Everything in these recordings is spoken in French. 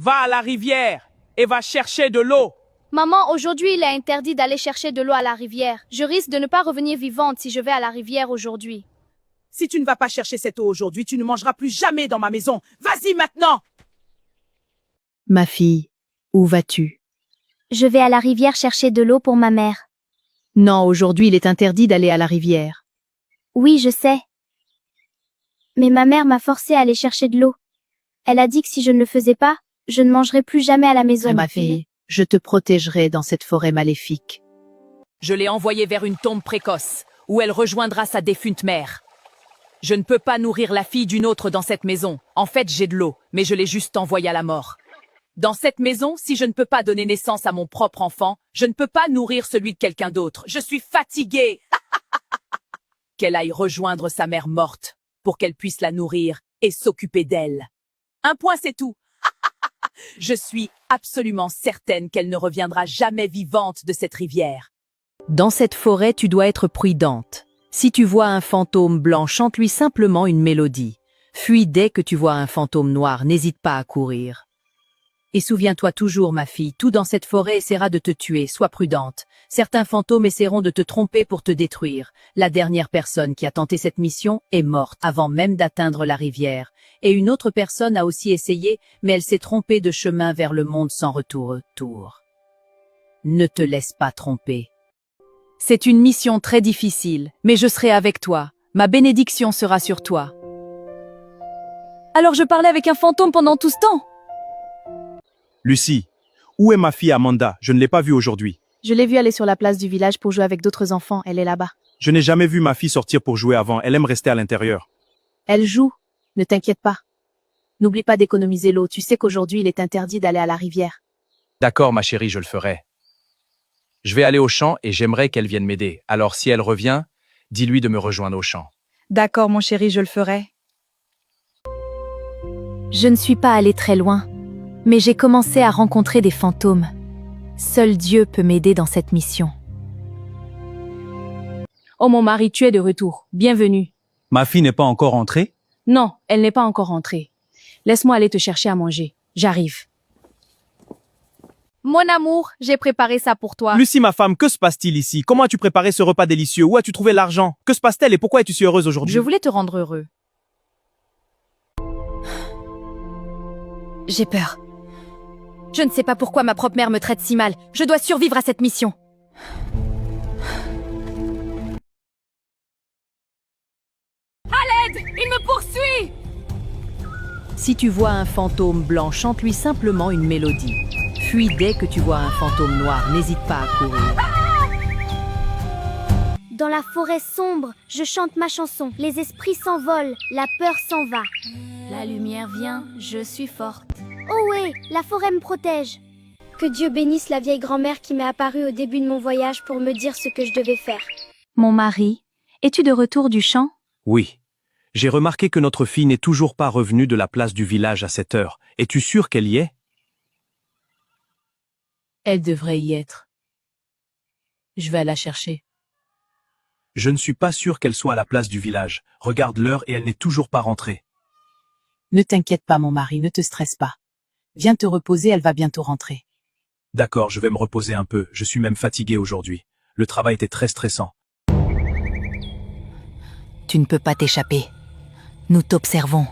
Va à la rivière et va chercher de l'eau. Maman, aujourd'hui, il est interdit d'aller chercher de l'eau à la rivière. Je risque de ne pas revenir vivante si je vais à la rivière aujourd'hui. Si tu ne vas pas chercher cette eau aujourd'hui, tu ne mangeras plus jamais dans ma maison. Vas-y maintenant! Ma fille, où vas-tu? Je vais à la rivière chercher de l'eau pour ma mère. Non, aujourd'hui il est interdit d'aller à la rivière. Oui, je sais. Mais ma mère m'a forcé à aller chercher de l'eau. Elle a dit que si je ne le faisais pas, je ne mangerais plus jamais à la maison. Ma fille, je te protégerai dans cette forêt maléfique. Je l'ai envoyée vers une tombe précoce, où elle rejoindra sa défunte mère. Je ne peux pas nourrir la fille d'une autre dans cette maison. En fait, j'ai de l'eau, mais je l'ai juste envoyée à la mort. Dans cette maison, si je ne peux pas donner naissance à mon propre enfant, je ne peux pas nourrir celui de quelqu'un d'autre. Je suis fatiguée. Qu'elle aille rejoindre sa mère morte, pour qu'elle puisse la nourrir et s'occuper d'elle. Un point, c'est tout. Je suis absolument certaine qu'elle ne reviendra jamais vivante de cette rivière. Dans cette forêt, tu dois être prudente. Si tu vois un fantôme blanc, chante-lui simplement une mélodie. Fuis dès que tu vois un fantôme noir, n'hésite pas à courir. Et souviens-toi toujours, ma fille, tout dans cette forêt essaiera de te tuer, sois prudente. Certains fantômes essaieront de te tromper pour te détruire. La dernière personne qui a tenté cette mission est morte avant même d'atteindre la rivière. Et une autre personne a aussi essayé, mais elle s'est trompée de chemin vers le monde sans retour. Ne te laisse pas tromper. C'est une mission très difficile, mais je serai avec toi. Ma bénédiction sera sur toi. Alors je parlais avec un fantôme pendant tout ce temps? Lucie, où est ma fille Amanda? Je ne l'ai pas vue aujourd'hui. Je l'ai vue aller sur la place du village pour jouer avec d'autres enfants. Elle est là-bas. Je n'ai jamais vu ma fille sortir pour jouer avant. Elle aime rester à l'intérieur. Elle joue. Ne t'inquiète pas. N'oublie pas d'économiser l'eau. Tu sais qu'aujourd'hui, il est interdit d'aller à la rivière. D'accord, ma chérie, je le ferai. Je vais aller au champ et j'aimerais qu'elle vienne m'aider. Alors si elle revient, dis-lui de me rejoindre au champ. D'accord, mon chéri, je le ferai. Je ne suis pas allée très loin, mais j'ai commencé à rencontrer des fantômes. Seul Dieu peut m'aider dans cette mission. Oh mon mari, tu es de retour. Bienvenue. Ma fille n'est pas encore entrée? Non, elle n'est pas encore rentrée. Laisse-moi aller te chercher à manger. J'arrive. Mon amour, j'ai préparé ça pour toi. Lucie, ma femme, que se passe-t-il ici? Comment as-tu préparé ce repas délicieux? Où as-tu trouvé l'argent? Que se passe-t-il et pourquoi es-tu si heureuse aujourd'hui? Je voulais te rendre heureux. J'ai peur. Je ne sais pas pourquoi ma propre mère me traite si mal. Je dois survivre à cette mission. Il me poursuit! Si tu vois un fantôme blanc, chante-lui simplement une mélodie. Fuis dès que tu vois un fantôme noir, n'hésite pas à courir. Dans la forêt sombre, je chante ma chanson. Les esprits s'envolent, la peur s'en va. La lumière vient, je suis forte. Oh ouais, la forêt me protège. Que Dieu bénisse la vieille grand-mère qui m'est apparue au début de mon voyage pour me dire ce que je devais faire. Mon mari, es-tu de retour du champ? Oui. J'ai remarqué que notre fille n'est toujours pas revenue de la place du village à cette heure. Es-tu sûr qu'elle y est? Elle devrait y être. Je vais la chercher. Je ne suis pas sûr qu'elle soit à la place du village. Regarde l'heure et elle n'est toujours pas rentrée. Ne t'inquiète pas, mon mari, ne te stresse pas. Viens te reposer, elle va bientôt rentrer. D'accord, je vais me reposer un peu. Je suis même fatigué aujourd'hui. Le travail était très stressant. Tu ne peux pas t'échapper. Nous t'observons.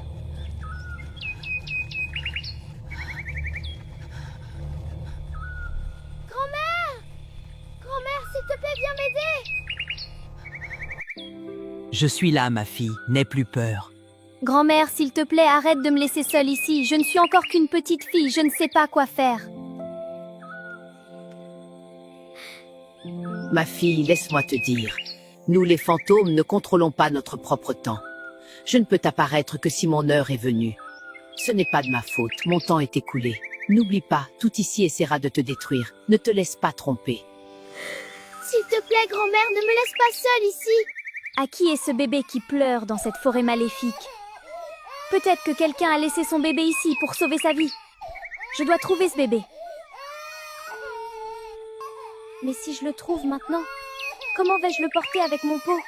Grand-mère, s'il te plaît, viens m'aider! Je suis là, ma fille, n'aie plus peur. Grand-mère, s'il te plaît, arrête de me laisser seule ici. Je ne suis encore qu'une petite fille, je ne sais pas quoi faire. Ma fille, laisse-moi te dire. Nous, les fantômes, ne contrôlons pas notre propre temps. Je ne peux apparaître que si mon heure est venue. Ce n'est pas de ma faute, mon temps est écoulé. N'oublie pas, tout ici essaiera de te détruire. Ne te laisse pas tromper. S'il te plaît, grand-mère, ne me laisse pas seule ici. À qui est ce bébé qui pleure dans cette forêt maléfique? Peut-être que quelqu'un a laissé son bébé ici pour sauver sa vie. Je dois trouver ce bébé. Mais si je le trouve maintenant, comment vais-je le porter avec mon pot?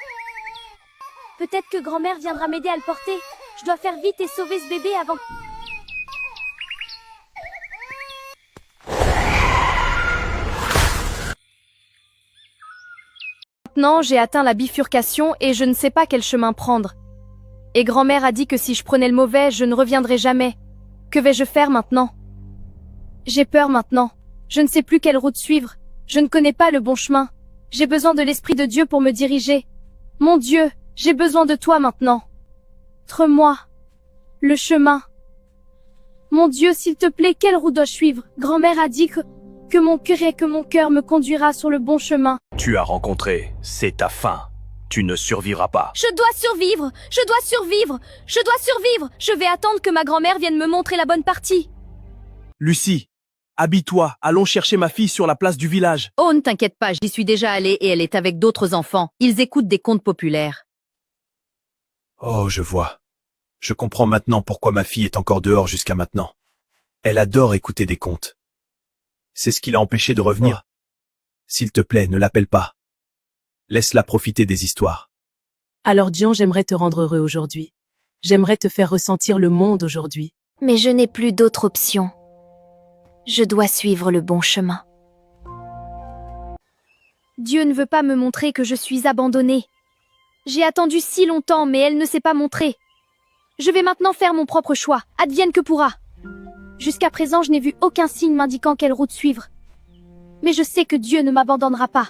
Peut-être que grand-mère viendra m'aider à le porter. Je dois faire vite et sauver ce bébé avant... Maintenant, j'ai atteint la bifurcation et je ne sais pas quel chemin prendre. Et grand-mère a dit que si je prenais le mauvais, je ne reviendrais jamais. Que vais-je faire maintenant? J'ai peur maintenant. Je ne sais plus quelle route suivre. Je ne connais pas le bon chemin. J'ai besoin de l'Esprit de Dieu pour me diriger. Mon Dieu, j'ai besoin de toi maintenant. Montre-moi le chemin. Mon Dieu, s'il te plaît, quelle route dois-je suivre? Grand-mère a dit que mon cœur me conduira sur le bon chemin. Tu as rencontré, c'est ta fin. Tu ne survivras pas. Je dois survivre! Je dois survivre! Je dois survivre! Je vais attendre que ma grand-mère vienne me montrer la bonne partie. Lucie, habille-toi, allons chercher ma fille sur la place du village. Oh, ne t'inquiète pas, j'y suis déjà allée et elle est avec d'autres enfants. Ils écoutent des contes populaires. Oh, je vois. Je comprends maintenant pourquoi ma fille est encore dehors jusqu'à maintenant. Elle adore écouter des contes. C'est ce qui l'a empêchée de revenir. S'il te plaît, ne l'appelle pas. Laisse-la profiter des histoires. Alors Dion, j'aimerais te rendre heureux aujourd'hui. J'aimerais te faire ressentir le monde aujourd'hui. Mais je n'ai plus d'autre option. Je dois suivre le bon chemin. Dieu ne veut pas me montrer que je suis abandonnée. J'ai attendu si longtemps, mais elle ne s'est pas montrée. Je vais maintenant faire mon propre choix, advienne que pourra. Jusqu'à présent, je n'ai vu aucun signe m'indiquant quelle route suivre. Mais je sais que Dieu ne m'abandonnera pas.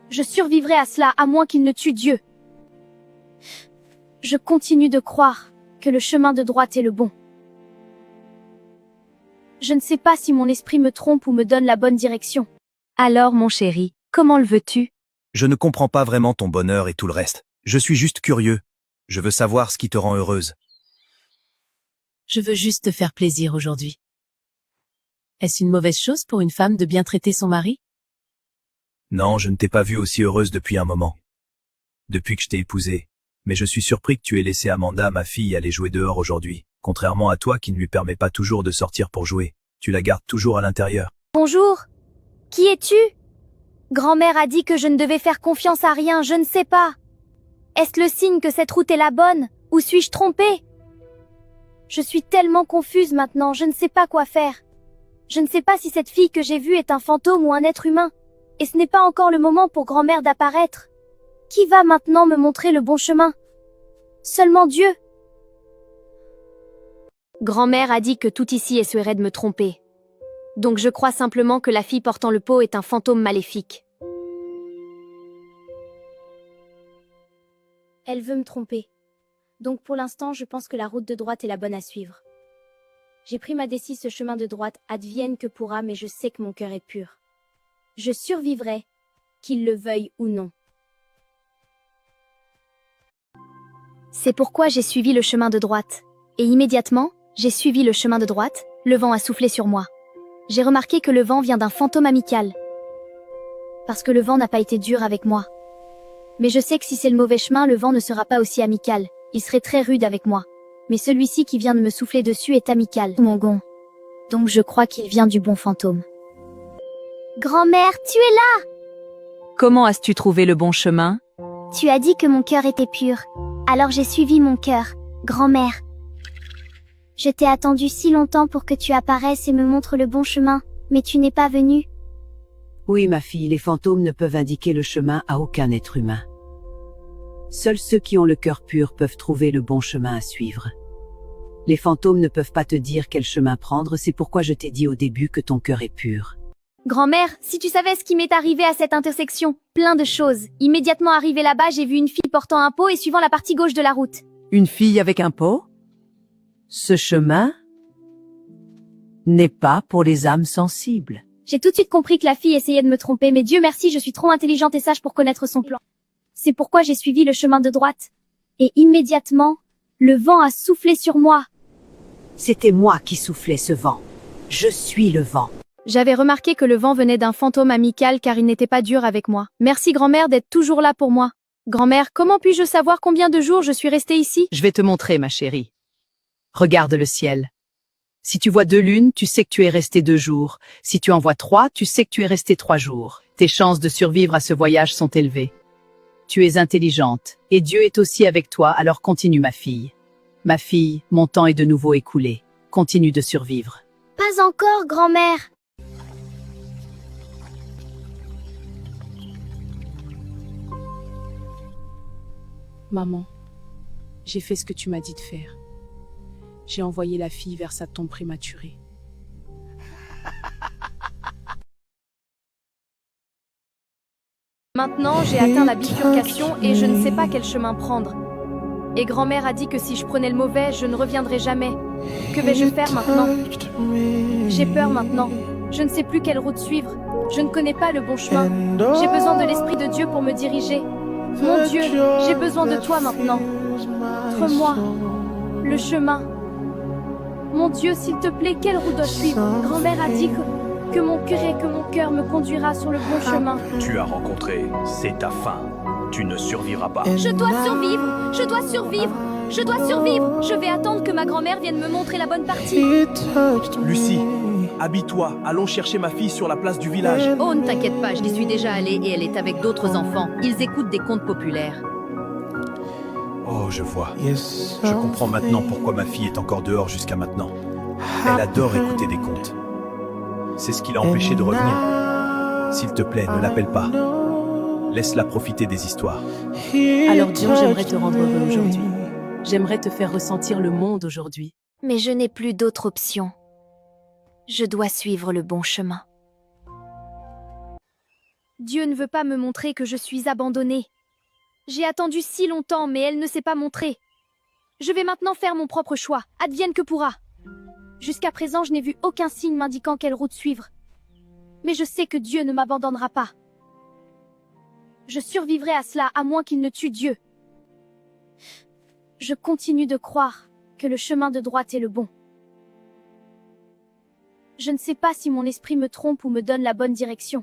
Je survivrai à cela, à moins qu'il ne tue Dieu. Je continue de croire que le chemin de droite est le bon. Je ne sais pas si mon esprit me trompe ou me donne la bonne direction. Alors, mon chéri, comment le veux-tu? Je ne comprends pas vraiment ton bonheur et tout le reste. Je suis juste curieux. Je veux savoir ce qui te rend heureuse. Je veux juste te faire plaisir aujourd'hui. Est-ce une mauvaise chose pour une femme de bien traiter son mari? Non, je ne t'ai pas vue aussi heureuse depuis un moment. Depuis que je t'ai épousée. Mais je suis surpris que tu aies laissé Amanda, ma fille, aller jouer dehors aujourd'hui. Contrairement à toi qui ne lui permet pas toujours de sortir pour jouer. Tu la gardes toujours à l'intérieur. Bonjour. Qui es-tu? Grand-mère a dit que je ne devais faire confiance à rien, je ne sais pas. Est-ce le signe que cette route est la bonne? Ou suis-je trompée? Je suis tellement confuse maintenant, je ne sais pas quoi faire. Je ne sais pas si cette fille que j'ai vue est un fantôme ou un être humain. Et ce n'est pas encore le moment pour grand-mère d'apparaître. Qui va maintenant me montrer le bon chemin? Seulement Dieu. Grand-mère a dit que tout ici essaierait de me tromper. Donc je crois simplement que la fille portant le pot est un fantôme maléfique. Elle veut me tromper. Donc pour l'instant, je pense que la route de droite est la bonne à suivre. J'ai pris ma décision, ce chemin de droite, advienne que pourra, mais je sais que mon cœur est pur. Je survivrai, qu'il le veuille ou non. C'est pourquoi j'ai suivi le chemin de droite. Et immédiatement, j'ai suivi le chemin de droite, le vent a soufflé sur moi. J'ai remarqué que le vent vient d'un fantôme amical. Parce que le vent n'a pas été dur avec moi. Mais je sais que si c'est le mauvais chemin, le vent ne sera pas aussi amical. Il serait très rude avec moi. Mais celui-ci qui vient de me souffler dessus est amical, mon gon. Donc je crois qu'il vient du bon fantôme. Grand-mère, tu es là! Comment as-tu trouvé le bon chemin? Tu as dit que mon cœur était pur. Alors j'ai suivi mon cœur, grand-mère. Je t'ai attendu si longtemps pour que tu apparaisses et me montres le bon chemin, mais tu n'es pas venue. Oui, ma fille, les fantômes ne peuvent indiquer le chemin à aucun être humain. Seuls ceux qui ont le cœur pur peuvent trouver le bon chemin à suivre. Les fantômes ne peuvent pas te dire quel chemin prendre, c'est pourquoi je t'ai dit au début que ton cœur est pur. Grand-mère, si tu savais ce qui m'est arrivé à cette intersection, plein de choses. Immédiatement arrivé là-bas, j'ai vu une fille portant un pot et suivant la partie gauche de la route. Une fille avec un pot? Ce chemin n'est pas pour les âmes sensibles. J'ai tout de suite compris que la fille essayait de me tromper, mais Dieu merci, je suis trop intelligente et sage pour connaître son plan. C'est pourquoi j'ai suivi le chemin de droite. Et immédiatement, le vent a soufflé sur moi. C'était moi qui soufflais ce vent. Je suis le vent. J'avais remarqué que le vent venait d'un fantôme amical car il n'était pas dur avec moi. Merci grand-mère d'être toujours là pour moi. Grand-mère, comment puis-je savoir combien de jours je suis restée ici? Je vais te montrer, ma chérie. Regarde le ciel. Si tu vois 2 lunes, tu sais que tu es resté 2 jours. Si tu en vois 3, tu sais que tu es resté 3 jours. Tes chances de survivre à ce voyage sont élevées. Tu es intelligente, et Dieu est aussi avec toi, alors continue ma fille. Ma fille, mon temps est de nouveau écoulé. Continue de survivre. Pas encore, grand-mère. Maman, j'ai fait ce que tu m'as dit de faire. J'ai envoyé la fille vers sa tombe prématurée. Maintenant, j'ai atteint la bifurcation et je ne sais pas quel chemin prendre. Et grand-mère a dit que si je prenais le mauvais, je ne reviendrai jamais. Que vais-je faire maintenant? J'ai peur maintenant. Je ne sais plus quelle route suivre. Je ne connais pas le bon chemin. J'ai besoin de l'Esprit de Dieu pour me diriger. Mon Dieu, j'ai besoin de toi maintenant. Montre-moi le chemin. Mon Dieu, s'il te plaît, quelle route dois-je suivre? Grand-mère a dit que mon cœur me conduira sur le bon chemin. Tu as rencontré, c'est ta fin. Tu ne survivras pas. Je dois survivre. Je dois survivre. Je dois survivre. Je vais attendre que ma grand-mère vienne me montrer la bonne partie. Lucie, habille-toi. Allons chercher ma fille sur la place du village. Oh, ne t'inquiète pas, je y suis déjà allée et elle est avec d'autres enfants. Ils écoutent des contes populaires. Oh, je vois. Je comprends maintenant pourquoi ma fille est encore dehors jusqu'à maintenant. Elle adore écouter des contes. C'est ce qui l'a empêchée de revenir. S'il te plaît, ne l'appelle pas. Laisse-la profiter des histoires. Alors Dion, j'aimerais te rendre heureux aujourd'hui. J'aimerais te faire ressentir le monde aujourd'hui. Mais je n'ai plus d'autre option. Je dois suivre le bon chemin. Dieu ne veut pas me montrer que je suis abandonnée. J'ai attendu si longtemps, mais elle ne s'est pas montrée. Je vais maintenant faire mon propre choix, advienne que pourra. Jusqu'à présent, je n'ai vu aucun signe m'indiquant quelle route suivre. Mais je sais que Dieu ne m'abandonnera pas. Je survivrai à cela, à moins qu'il ne tue Dieu. Je continue de croire que le chemin de droite est le bon. Je ne sais pas si mon esprit me trompe ou me donne la bonne direction.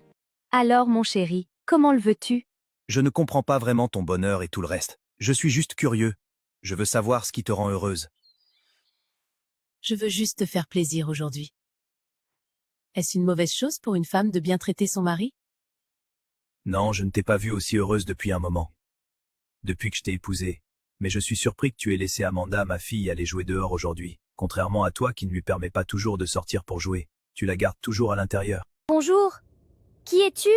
Alors, mon chéri, comment le veux-tu? Je ne comprends pas vraiment ton bonheur et tout le reste. Je suis juste curieux. Je veux savoir ce qui te rend heureuse. Je veux juste te faire plaisir aujourd'hui. Est-ce une mauvaise chose pour une femme de bien traiter son mari? Non, je ne t'ai pas vue aussi heureuse depuis un moment. Depuis que je t'ai épousée. Mais je suis surpris que tu aies laissé Amanda, ma fille, aller jouer dehors aujourd'hui. Contrairement à toi qui ne lui permet pas toujours de sortir pour jouer. Tu la gardes toujours à l'intérieur. Bonjour. Qui es-tu?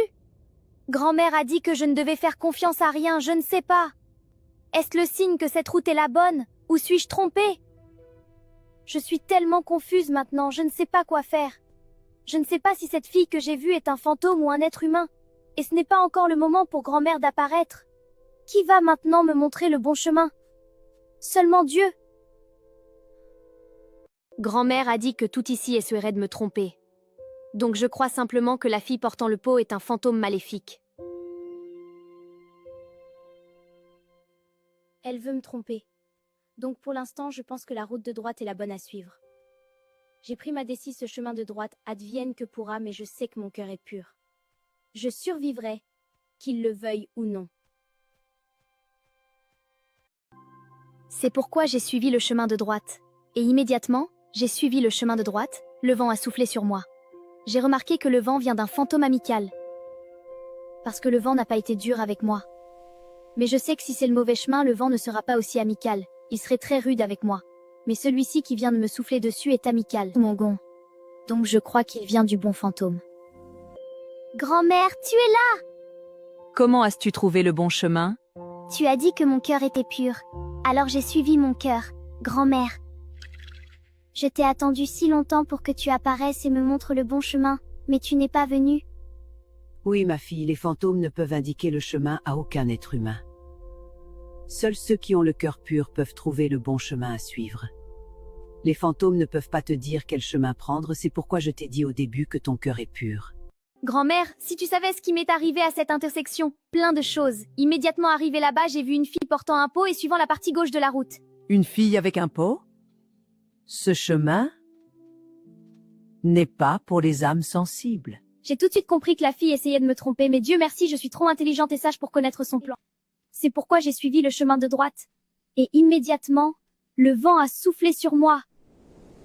Grand-mère a dit que je ne devais faire confiance à rien, je ne sais pas. Est-ce le signe que cette route est la bonne? Ou suis-je trompée? Je suis tellement confuse maintenant, je ne sais pas quoi faire. Je ne sais pas si cette fille que j'ai vue est un fantôme ou un être humain. Et ce n'est pas encore le moment pour grand-mère d'apparaître. Qui va maintenant me montrer le bon chemin? Seulement Dieu. Grand-mère a dit que tout ici essaierait de me tromper. Donc je crois simplement que la fille portant le pot est un fantôme maléfique. Elle veut me tromper. Donc pour l'instant, je pense que la route de droite est la bonne à suivre. J'ai pris ma décision, ce chemin de droite, advienne que pourra, mais je sais que mon cœur est pur. Je survivrai, qu'il le veuille ou non. C'est pourquoi j'ai suivi le chemin de droite. Et immédiatement, j'ai suivi le chemin de droite, le vent a soufflé sur moi. J'ai remarqué que le vent vient d'un fantôme amical. Parce que le vent n'a pas été dur avec moi. Mais je sais que si c'est le mauvais chemin, le vent ne sera pas aussi amical. Il serait très rude avec moi. Mais celui-ci qui vient de me souffler dessus est amical, mon gond. Donc je crois qu'il vient du bon fantôme. Grand-mère, tu es là! Comment as-tu trouvé le bon chemin? Tu as dit que mon cœur était pur. Alors j'ai suivi mon cœur, grand-mère. Je t'ai attendu si longtemps pour que tu apparaisses et me montres le bon chemin, mais tu n'es pas venue. Oui, ma fille, les fantômes ne peuvent indiquer le chemin à aucun être humain. Seuls ceux qui ont le cœur pur peuvent trouver le bon chemin à suivre. Les fantômes ne peuvent pas te dire quel chemin prendre, c'est pourquoi je t'ai dit au début que ton cœur est pur. Grand-mère, si tu savais ce qui m'est arrivé à cette intersection, plein de choses. Immédiatement arrivée là-bas, j'ai vu une fille portant un pot et suivant la partie gauche de la route. Une fille avec un pot? Ce chemin n'est pas pour les âmes sensibles. J'ai tout de suite compris que la fille essayait de me tromper, mais Dieu merci, je suis trop intelligente et sage pour connaître son plan. C'est pourquoi j'ai suivi le chemin de droite. Et immédiatement, le vent a soufflé sur moi.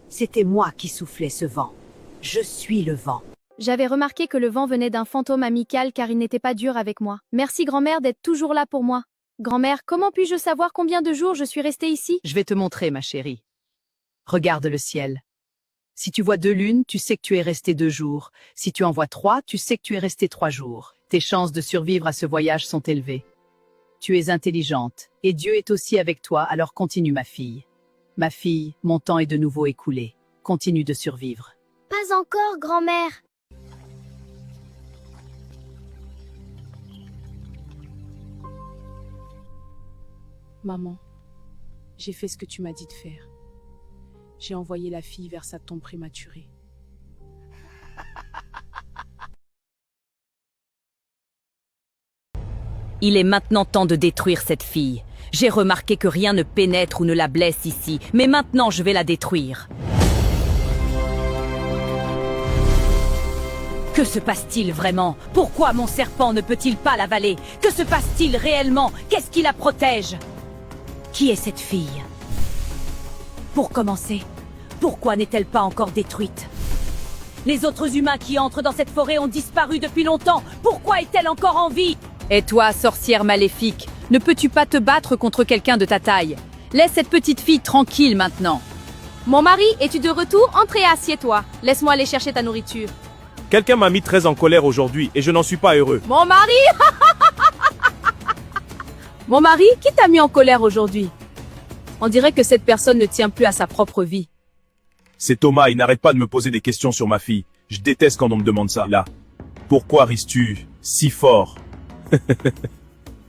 C'était moi qui soufflais ce vent. Je suis le vent. J'avais remarqué que le vent venait d'un fantôme amical car il n'était pas dur avec moi. Merci grand-mère d'être toujours là pour moi. Grand-mère, comment puis-je savoir combien de jours je suis restée ici? Je vais te montrer, ma chérie. Regarde le ciel. Si tu vois 2 lunes, tu sais que tu es resté 2 jours. Si tu en vois 3, tu sais que tu es resté 3 jours. Tes chances de survivre à ce voyage sont élevées. Tu es intelligente, et Dieu est aussi avec toi, alors continue ma fille. Ma fille, mon temps est de nouveau écoulé. Continue de survivre. Pas encore, grand-mère. Maman, j'ai fait ce que tu m'as dit de faire. J'ai envoyé la fille vers sa tombe prématurée. Il est maintenant temps de détruire cette fille. J'ai remarqué que rien ne pénètre ou ne la blesse ici, mais maintenant je vais la détruire. Que se passe-t-il vraiment? Pourquoi mon serpent ne peut-il pas l'avaler? Que se passe-t-il réellement? Qu'est-ce qui la protège? Qui est cette fille? Pour commencer, pourquoi n'est-elle pas encore détruite? Les autres humains qui entrent dans cette forêt ont disparu depuis longtemps. Pourquoi est-elle encore en vie? Et toi, sorcière maléfique, ne peux-tu pas te battre contre quelqu'un de ta taille? Laisse cette petite fille tranquille maintenant. Mon mari, es-tu de retour? Entre et assieds-toi. Laisse-moi aller chercher ta nourriture. Quelqu'un m'a mis très en colère aujourd'hui et je n'en suis pas heureux. Mon mari! Mon mari, qui t'a mis en colère aujourd'hui? On dirait que cette personne ne tient plus à sa propre vie. C'est Thomas, il n'arrête pas de me poser des questions sur ma fille. Je déteste quand on me demande ça. Là, pourquoi risques-tu si fort?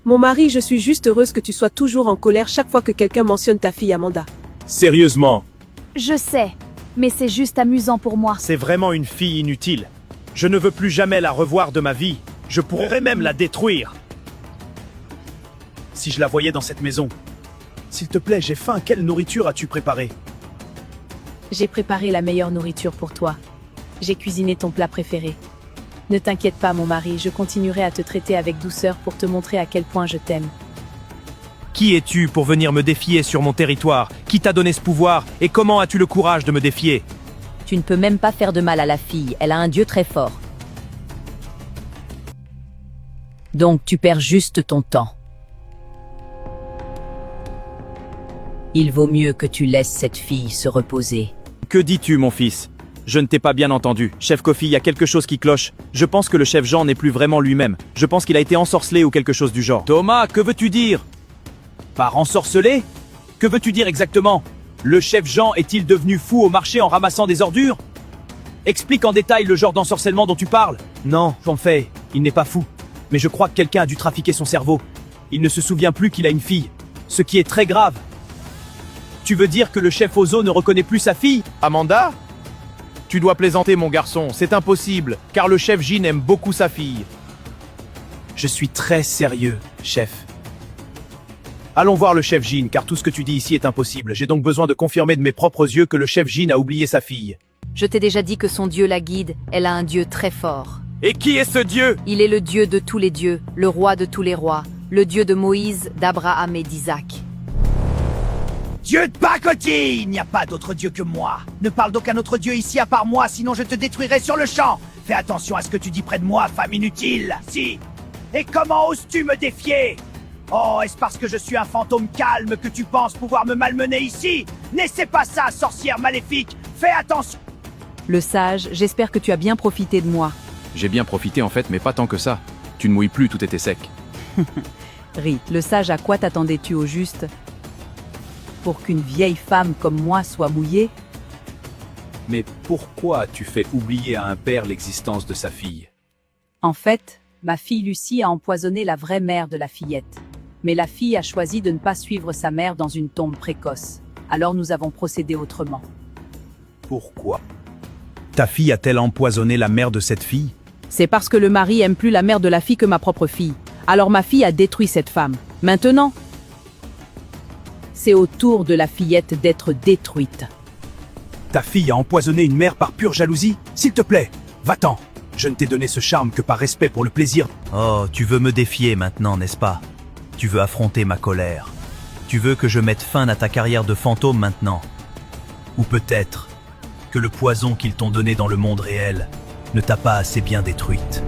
Mon mari, je suis juste heureuse que tu sois toujours en colère chaque fois que quelqu'un mentionne ta fille Amanda. Sérieusement? Je sais, mais c'est juste amusant pour moi. C'est vraiment une fille inutile. Je ne veux plus jamais la revoir de ma vie. Je pourrais même la détruire. Si je la voyais dans cette maison. S'il te plaît, j'ai faim. Quelle nourriture as-tu préparée? J'ai préparé la meilleure nourriture pour toi. J'ai cuisiné ton plat préféré. Ne t'inquiète pas, mon mari, je continuerai à te traiter avec douceur pour te montrer à quel point je t'aime. Qui es-tu pour venir me défier sur mon territoire? Qui t'a donné ce pouvoir? Et comment as-tu le courage de me défier? Tu ne peux même pas faire de mal à la fille, elle a un dieu très fort. Donc tu perds juste ton temps. Il vaut mieux que tu laisses cette fille se reposer. Que dis-tu, mon fils? Je ne t'ai pas bien entendu. Chef Kofi, il y a quelque chose qui cloche. Je pense que le chef Jean n'est plus vraiment lui-même. Je pense qu'il a été ensorcelé ou quelque chose du genre. Thomas, que veux-tu dire? Par ensorcelé? Que veux-tu dire exactement? Le chef Jean est-il devenu fou au marché en ramassant des ordures? Explique en détail le genre d'ensorcellement dont tu parles. Non, j'en fais. Il n'est pas fou. Mais je crois que quelqu'un a dû trafiquer son cerveau. Il ne se souvient plus qu'il a une fille. Ce qui est très grave. Tu veux dire que le chef Ozo ne reconnaît plus sa fille? Amanda? Tu dois plaisanter, mon garçon, c'est impossible, car le chef Jin aime beaucoup sa fille. Je suis très sérieux, chef. Allons voir le chef Jin, car tout ce que tu dis ici est impossible. J'ai donc besoin de confirmer de mes propres yeux que le chef Jin a oublié sa fille. Je t'ai déjà dit que son dieu la guide, elle a un dieu très fort. Et qui est ce dieu? Il est le dieu de tous les dieux, le roi de tous les rois, le dieu de Moïse, d'Abraham et d'Isaac. Dieu de pacotille! Il n'y a pas d'autre dieu que moi. Ne parle d'aucun autre dieu ici à part moi, sinon je te détruirai sur le champ. Fais attention à ce que tu dis près de moi, femme inutile. Si. Et comment oses-tu me défier? Oh, est-ce parce que je suis un fantôme calme que tu penses pouvoir me malmener ici? N'essaie pas ça, sorcière maléfique. Fais attention. Le sage, j'espère que tu as bien profité de moi. J'ai bien profité en fait, mais pas tant que ça. Tu ne mouilles plus, tout était sec. Ri, le sage, à quoi t'attendais-tu au juste? Pour qu'une vieille femme comme moi soit mouillée? Mais pourquoi as-tu fait oublier à un père l'existence de sa fille? En fait, ma fille Lucie a empoisonné la vraie mère de la fillette. Mais la fille a choisi de ne pas suivre sa mère dans une tombe précoce. Alors nous avons procédé autrement. Pourquoi? Ta fille a-t-elle empoisonné la mère de cette fille? C'est parce que le mari aime plus la mère de la fille que ma propre fille. Alors ma fille a détruit cette femme. Maintenant, c'est au tour de la fillette d'être détruite. Ta fille a empoisonné une mère par pure jalousie? S'il te plaît, va-t'en. Je ne t'ai donné ce charme que par respect pour le plaisir. Oh, tu veux me défier maintenant, n'est-ce pas? Tu veux affronter ma colère. Tu veux que je mette fin à ta carrière de fantôme maintenant. Ou peut-être que le poison qu'ils t'ont donné dans le monde réel ne t'a pas assez bien détruite.